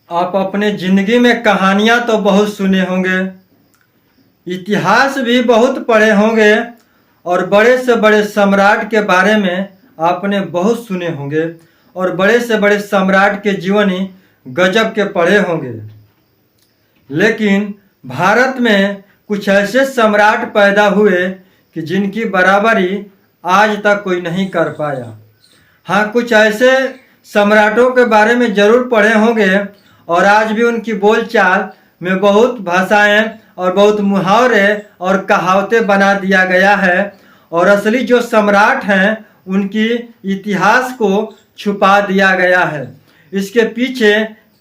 आप अपने जिंदगी में कहानियां तो बहुत सुने होंगे, इतिहास भी बहुत पढ़े होंगे और बड़े से बड़े सम्राट के बारे में आपने बहुत सुने होंगे और बड़े से बड़े सम्राट के जीवनी गजब के पढ़े होंगे। लेकिन भारत में कुछ ऐसे सम्राट पैदा हुए कि जिनकी बराबरी आज तक कोई नहीं कर पाया। हाँ, कुछ ऐसे सम्राटों के बारे में जरूर पढ़े होंगे और आज भी उनकी बोलचाल में बहुत भाषाएं और बहुत मुहावरे और कहावतें बना दिया गया है और असली जो सम्राट हैं उनकी इतिहास को छुपा दिया गया है। इसके पीछे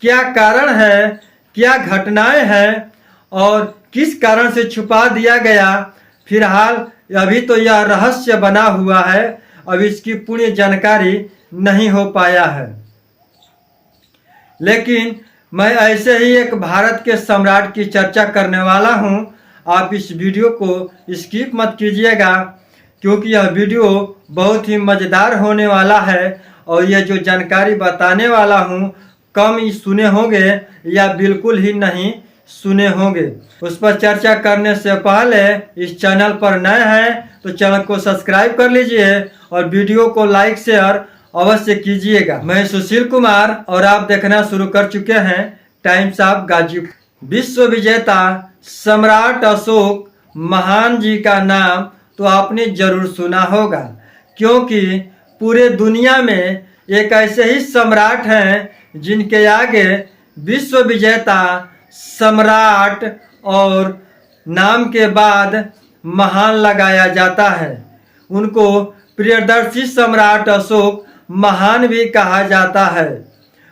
क्या कारण है, क्या घटनाएं हैं और किस कारण से छुपा दिया गया, फिलहाल अभी तो यह रहस्य बना हुआ है, अभी इसकी पूर्ण जानकारी नहीं हो पाया है। लेकिन मैं ऐसे ही एक भारत के सम्राट की चर्चा करने वाला हूं। आप इस वीडियो को स्किप मत कीजिएगा क्योंकि यह वीडियो बहुत ही मज़ेदार होने वाला है और यह जो जानकारी बताने वाला हूं कम ही सुने होंगे या बिल्कुल ही नहीं सुने होंगे। उस पर चर्चा करने से पहले इस चैनल पर नए हैं तो चैनल को सब्सक्राइब कर लीजिए और वीडियो को लाइक शेयर अवश्य कीजिएगा। मैं सुशील कुमार और आप देखना शुरू कर चुके हैं टाइम्स ऑफ गाजीपुर। विश्व विजेता सम्राट अशोक महान जी का नाम तो आपने जरूर सुना होगा क्योंकि पूरे दुनिया में एक ऐसे ही सम्राट हैं जिनके आगे विश्व विजेता सम्राट और नाम के बाद महान लगाया जाता है। उनको प्रियदर्शी सम्राट अशोक महान भी कहा जाता है।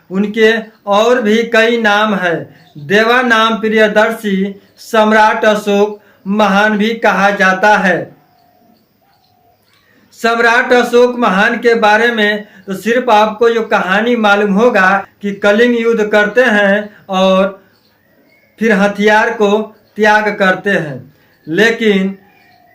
उनके और भी कई नाम हैं। देवा नाम प्रियदर्शी सम्राट अशोक महान भी कहा जाता है। सम्राट अशोक महान के बारे में तो सिर्फ आपको जो कहानी मालूम होगा कि कलिंग युद्ध करते हैं और फिर हथियार को त्याग करते हैं। लेकिन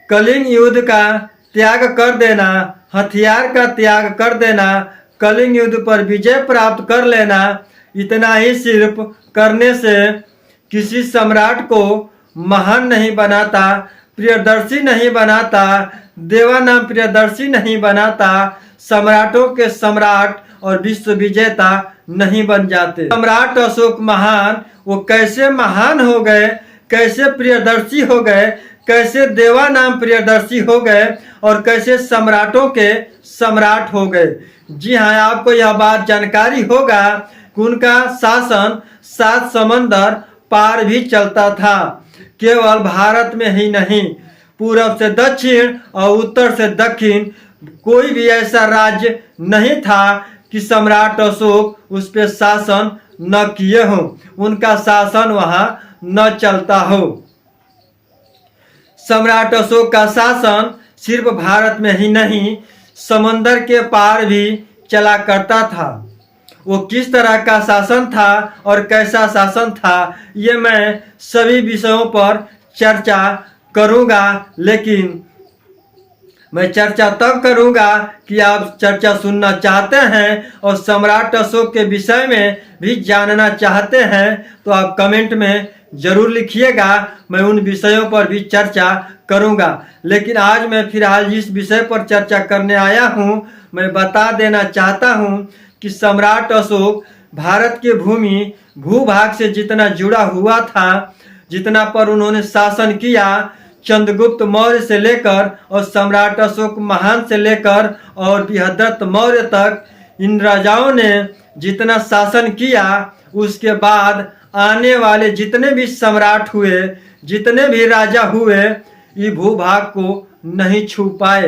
कलिंग युद्ध का त्याग कर देना, हथियार का त्याग कर देना, कलिंग युद्ध पर विजय प्राप्त कर लेना, इतना ही सिर्फ करने से किसी सम्राट को महान नहीं बनाता, प्रियदर्शी नहीं बनाता, देवा नाम प्रियदर्शी नहीं बनाता, सम्राटों के सम्राट और विश्व विजेता नहीं बन जाते। सम्राट अशोक महान वो कैसे महान हो गए, कैसे प्रियदर्शी हो गए, कैसे देवा नाम प्रियदर्शी हो गए और कैसे सम्राटों के सम्राट हो गए। जी हाँ, आपको यह बात जानकारी होगा कि उनका शासन 7 समंदर पार भी चलता था। केवल भारत में ही नहीं, पूरब से दक्षिण और उत्तर से दक्षिण कोई भी ऐसा राज्य नहीं था कि सम्राट अशोक उस पर शासन न किए हो, उनका शासन वहां न चलता हो। सम्राट अशोक का शासन सिर्फ भारत में ही नहीं, समंदर के पार भी चला करता था। वो किस तरह का शासन था और कैसा शासन था, ये मैं सभी विषयों पर चर्चा करूंगा। लेकिन मैं चर्चा तब करूंगा कि आप चर्चा सुनना चाहते हैं और सम्राट अशोक के विषय में भी जानना चाहते हैं तो आप कमेंट में जरूर लिखिएगा, मैं उन विषयों पर भी चर्चा करूंगा। लेकिन आज मैं फिलहाल जिस विषय पर चर्चा करने आया हूं, मैं बता देना चाहता हूं कि सम्राट अशोक भारत के भूमि भूभाग से जितना जुड़ा हुआ था, जितना पर उन्होंने शासन किया, चंद्रगुप्त मौर्य से लेकर और सम्राट अशोक महान से लेकर और बृहदत्त मौर्य तक, इन राजाओं ने जितना शासन किया, उसके बाद आने वाले जितने भी सम्राट हुए, जितने भी राजा हुए, ये भूभाग को नहीं छू पाए।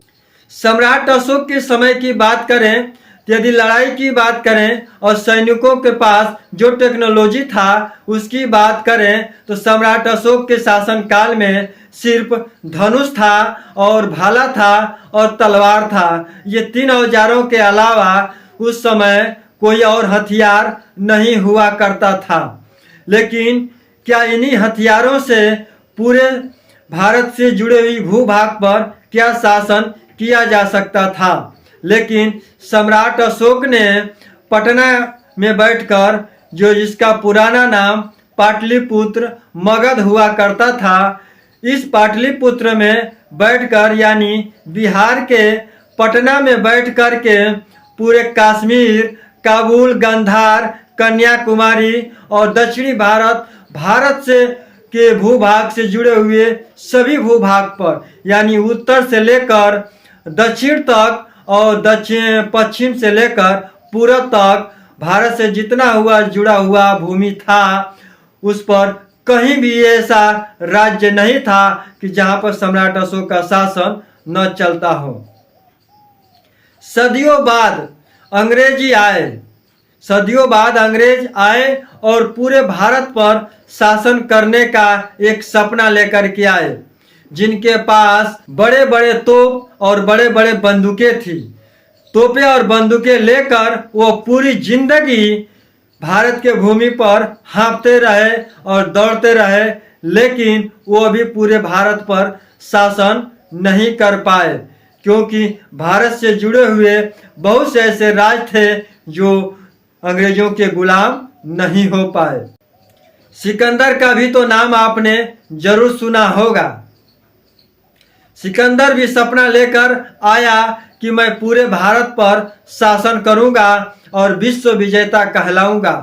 सम्राट अशोक के समय की बात करें, यदि लड़ाई की बात करें और सैनिकों के पास जो टेक्नोलॉजी था उसकी बात करें तो सम्राट अशोक के शासन काल में सिर्फ धनुष था और भाला था और तलवार था। ये 3 औजारों के अलावा उस समय कोई और हथियार नहीं हुआ करता था। लेकिन क्या इन्हीं हथियारों से पूरे भारत से जुड़े हुई भूभाग पर क्या शासन किया जा सकता था? लेकिन सम्राट अशोक ने पटना में बैठकर जो जिसका पुराना नाम पाटलिपुत्र मगध हुआ करता था। इस पाटलिपुत्र में बैठकर यानी बिहार के पटना में बैठ कर के पूरे कश्मीर, काबुल, गांधार, कन्याकुमारी और दक्षिणी भारत से के भूभाग से जुड़े हुए सभी भूभाग पर यानी उत्तर से लेकर दक्षिण तक और दक्षिण पश्चिम से लेकर पूरब तक भारत से जितना हुआ जुड़ा हुआ भूमि था, उस पर कहीं भी ऐसा राज्य नहीं था कि जहां पर सम्राट अशोक का शासन न चलता हो। सदियों बाद अंग्रेज आए और पूरे भारत पर शासन करने का एक सपना लेकर के आए, जिनके पास बड़े बड़े तोप और बड़े बड़े बंदूकें थी। तोपें और बंदूकें लेकर वो पूरी जिंदगी भारत के भूमि पर हाँफते रहे और दौड़ते रहे, लेकिन वो अभी पूरे भारत पर शासन नहीं कर पाए, क्योंकि भारत से जुड़े हुए बहुत से ऐसे राज थे जो अंग्रेजों के गुलाम नहीं हो पाए। सिकंदर का भी तो नाम आपने जरूर सुना होगा। सिकंदर भी सपना लेकर आया कि मैं पूरे भारत पर शासन करूंगा और विश्व विजेता कहलाऊंगा।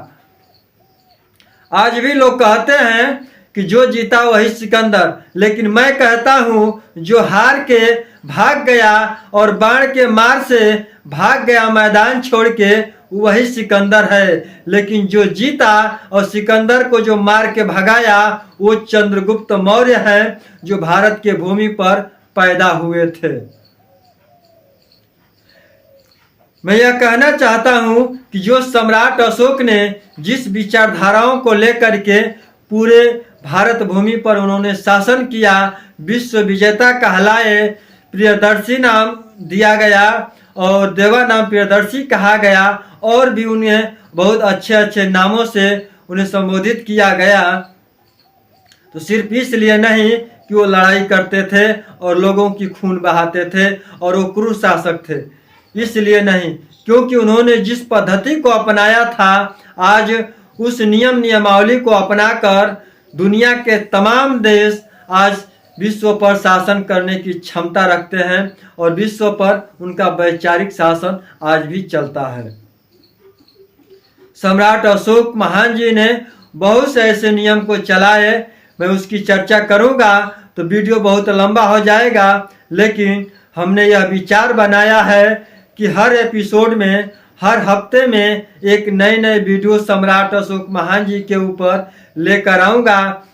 आज भी लोग कहते हैं कि जो जीता वही सिकंदर, लेकिन मैं कहता हूं जो हार के भाग गया और बाण के मार से भाग गया मैदान छोड़ के, वही सिकंदर है। लेकिन जो जीता और सिकंदर को जो मार के भगाया वो चंद्रगुप्त मौर्य है, जो भारत के भूमि पर पैदा हुए थे। मैं यह कहना चाहता हूं कि जो सम्राट अशोक ने जिस विचारधाराओं को लेकर के पूरे भारत भूमि पर उन्होंने शासन किया, विश्व विजेता कहलाए, प्रियदर्शी नाम दिया गया और देवा नाम प्रियदर्शी कहा गया, और भी उन्हें बहुत अच्छे अच्छे नामों से उन्हें संबोधित किया गया, तो सिर्फ इसलिए नहीं कि वो लड़ाई करते थे और लोगों की खून बहाते थे और वो क्रूर शासक थे, इसलिए नहीं, क्योंकि उन्होंने जिस पद्धति को अपनाया था, आज उस नियमावली को अपनाकर दुनिया के तमाम देश आज विश्व पर शासन करने की क्षमता रखते हैं और विश्व पर उनका वैचारिक शासन आज भी चलता है। सम्राट अशोक महान जी ने बहुत से ऐसे नियम को चलाए, मैं उसकी चर्चा करूंगा तो वीडियो बहुत लंबा हो जाएगा, लेकिन हमने यह विचार बनाया है कि हर एपिसोड में, हर हफ्ते में एक नए वीडियो सम्राट अशोक महान जी के ऊपर लेकर आऊँगा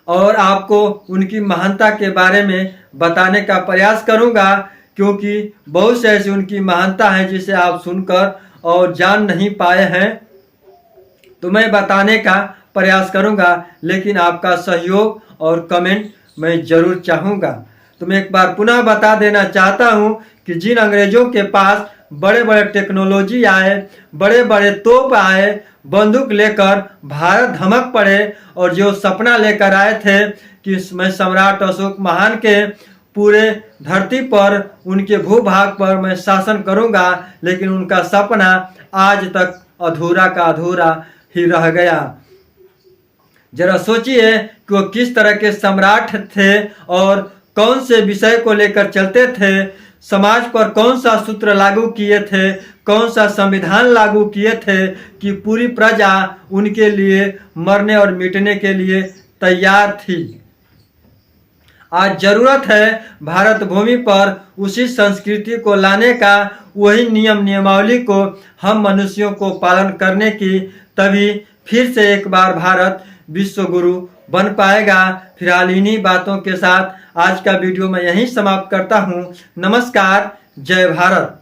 और आपको उनकी महानता के बारे में बताने का प्रयास करूँगा, क्योंकि बहुत से ऐसी उनकी महानता है जिसे आप सुनकर और जान नहीं पाए हैं, तो मैं बताने का प्रयास करूँगा, लेकिन आपका सहयोग और कमेंट मैं ज़रूर चाहूँगा। तो मैं एक बार पुनः बता देना चाहता हूँ कि जिन अंग्रेजों के पास बड़े बड़े टेक्नोलॉजी आए, बड़े बड़े तोप आए, बंदूक लेकर भारत धमक पड़े और जो सपना लेकर आए थे कि मैं सम्राट अशोक महान के पूरे धरती पर, उनके भूभाग पर मैं शासन करूंगा, लेकिन उनका सपना आज तक अधूरा का अधूरा ही रह गया। जरा सोचिए कि वो किस तरह के सम्राट थे और कौन से विषय को लेकर चलते थे, समाज पर कौन सा सूत्र लागू किए थे, कौन सा संविधान लागू किए थे कि पूरी प्रजा उनके लिए मरने और मिटने के लिए तैयार थी। आज जरूरत है भारत भूमि पर उसी संस्कृति को लाने का, वही नियमावली को हम मनुष्यों को पालन करने की, तभी फिर से एक बार भारत विश्व गुरु बन पाएगा। फिलहाल इन्हीं बातों के साथ आज का वीडियो मैं यहीं समाप्त करता हूँ। नमस्कार, जय भारत।